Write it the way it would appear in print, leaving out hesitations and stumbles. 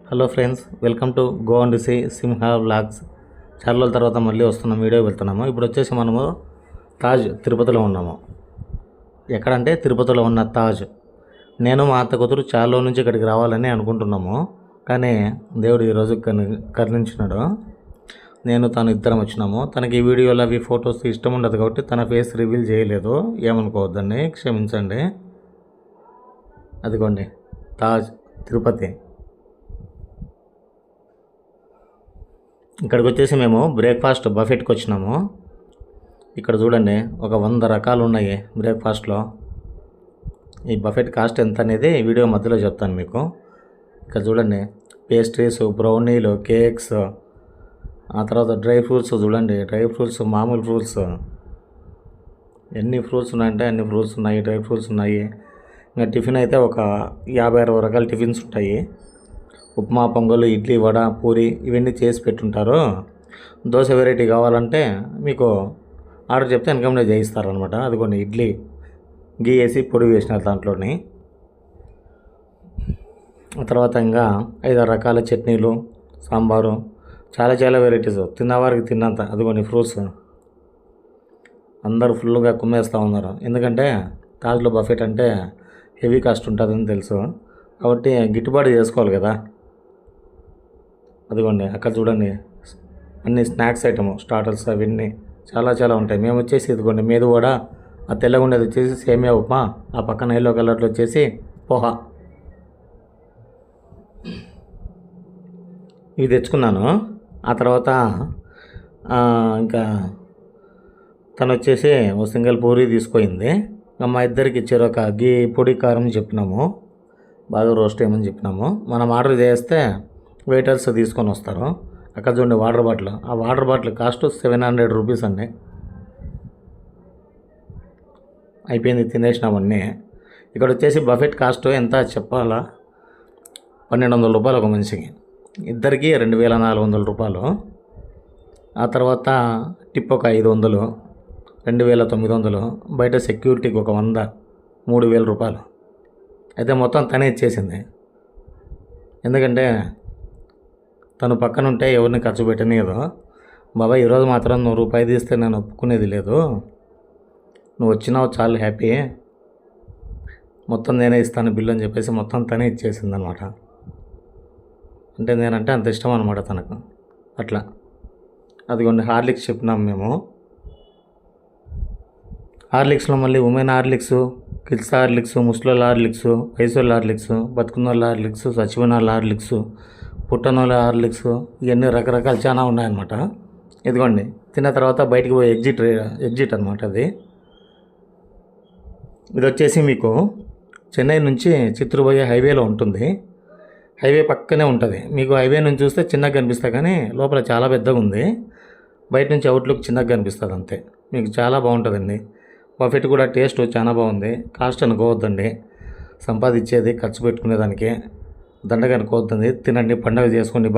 Hello friends, welcome to go and see Simha vlogs. చాలా రోజుల తర్వాత మళ్ళీ వస్తున్నాం, వీడియో వెళ్తున్నాము. ఇప్పుడు వచ్చేసి మనము తాజ్ తిరుపతిలో ఉన్నాము. ఎక్కడంటే తిరుపతిలో ఉన్న తాజ్. నేను మా అత్త కూతురు చాలా రోజుల నుంచి ఇక్కడికి రావాలని అనుకుంటున్నాము, కానీ దేవుడు ఈరోజు కరుణించినాడు. నేను తను ఇద్దరం వచ్చినాము. తనకి ఈ వీడియోలో అవి ఫొటోస్ ఇష్టం ఉండదు కాబట్టి తన ఫేస్ రివీల్ చేయలేదు, ఏమనుకోవద్దండి, క్షమించండి. అదిగోండి తాజ్ తిరుపతి. ఇక్కడికి వచ్చేసి మేము బ్రేక్ఫాస్ట్ బఫెట్కి వచ్చినాము. ఇక్కడ చూడండి, ఒక 100 రకాలు ఉన్నాయి బ్రేక్ఫాస్ట్లో. ఈ బఫెట్ కాస్ట్ ఎంత అనేది వీడియో మధ్యలో చెప్తాను మీకు. ఇక్కడ చూడండి, పేస్ట్రీస్, బ్రౌనీలు, కేక్స్, ఆ తర్వాత డ్రై ఫ్రూట్స్. చూడండి, డ్రై ఫ్రూట్స్, మామూలు ఫ్రూట్స్, ఎన్ని ఫ్రూట్స్ ఉన్నాయంటే అన్ని ఫ్రూట్స్ ఉన్నాయి, డ్రై ఫ్రూట్స్ ఉన్నాయి. ఇంకా టిఫిన్ అయితే ఒక 50-60 రకాల టిఫిన్స్ ఉంటాయి. ఉప్మా, పొంగలు, ఇడ్లీ, వడ, పూరి ఇవన్నీ చేసి పెట్టుంటారు. దోశ వెరైటీ కావాలంటే మీకు ఆర్డర్ చెప్తే వెనకనే చేయిస్తారనమాట. అదిగోండి ఇడ్లీ, గీ వేసి పొడి వేసినారు దాంట్లోని. ఆ తర్వాత ఇంకా 5-6 రకాల చట్నీలు, సాంబారు, చాలా వెరైటీస్, తిన్నవారికి తిన్నంత. అదిగోండి ఫ్రూట్స్. అందరూ ఫుల్గా కుమ్మేస్తూ ఉన్నారు, ఎందుకంటే తాజ్లో బఫెట్ అంటే హెవీ కాస్ట్ ఉంటుందని తెలుసు కాబట్టి గిట్టుబాటు చేసుకోవాలి కదా. అదిగోండి అక్కడ చూడండి, అన్ని స్నాక్స్ ఐటమ్, స్టార్టర్స్ అవన్నీ చాలా ఉంటాయి. మేము వచ్చేసి ఇదిగోండి మేదు వడ, ఆ తెల్లగా ఉండేది వచ్చేసి సేమియా ఉప్మా, ఆ పక్కన ఎల్లో కలర్లో వచ్చేసి పోహా, ఇవి తెచ్చుకున్నాను. ఆ తర్వాత ఇంకా తను వచ్చేసి ఓ సింగిల్ పూరి తీసుకుపోయింది. మా ఇద్దరికి ఇచ్చారు ఒక గీ పొడి కారం చెప్పినాము, బాగా రోస్ట్ చేయమని చెప్పినాము. మనం ఆర్డర్ చేస్తే వెయిటర్స్ తీసుకొని వస్తారు. అక్కడ చూడండి వాటర్ బాటిల్, ఆ వాటర్ బాటిల్ కాస్ట్ 700 రూపీస్ అండి. అయిపోయింది, తినేసినామన్నీ. ఇక్కడ వచ్చేసి బఫెట్ కాస్ట్ ఎంత చెప్పాలా, 1200 రూపాయలు ఒక మనిషికి, ఇద్దరికి 2400 రూపాయలు. ఆ తర్వాత టిప్ ఒక 500, 2900. బయట సెక్యూరిటీకి ఒక 100, 3000 రూపాయలు. అయితే మొత్తం తనే ఇచ్చేసింది, ఎందుకంటే తను పక్కన ఉంటే ఎవరిని ఖర్చు పెట్టనియదు. బాబా ఈరోజు మాత్రం 100 రూపాయలు తీస్తే నేను ఒప్పుకునేది లేదు, నువ్వు వచ్చినావు చాలా హ్యాపీ, మొత్తం నేనే ఇస్తాను బిల్లు అని చెప్పేసి మొత్తం తనే ఇచ్చేసింది అనమాట. అంటే నేనంటే అంత ఇష్టం అనమాట తనకు, అట్లా. అదిగోండి హార్లిక్స్ చెప్పినాం మేము. హార్లిక్స్లో మళ్ళీ ఉమెన్ హార్లిక్స్, కిడ్స్ హార్లిక్స్, ముసలోళ్ళ హార్లిక్స్, వయసోళ్ళ హార్లిక్స్, బతుకున్నోళ్ళ హార్లిక్స్, చచ్చిపోయిన వాళ్ళ హార్లిక్స్, పుట్టనోళ్ళ హార్లిక్స్, ఇవన్నీ రకరకాలు చాలా ఉన్నాయన్నమాట. ఇదిగోండి తిన్న తర్వాత బయటికి పోయి ఎగ్జిట్ అనమాట అది. ఇది వచ్చేసి మీకు చెన్నై నుంచి చిత్తూరు పోయే హైవేలో ఉంటుంది. హైవే పక్కనే ఉంటుంది. మీకు హైవే నుంచి చూస్తే చిన్నగా కనిపిస్తుంది, కానీ లోపల చాలా పెద్దగా ఉంది. బయట నుంచి అవుట్లుక్ చిన్నగా కనిపిస్తుంది అంతే. మీకు చాలా బాగుంటుందండి. బఫెట్ కూడా టేస్ట్ చాలా బాగుంది. కాస్ట్ అనుకోవద్దండి, సంపాదించేది ఖర్చు పెట్టుకునేదానికి దండగా అనుకోవద్దండి. తినండి, పండగ చేసుకోండి.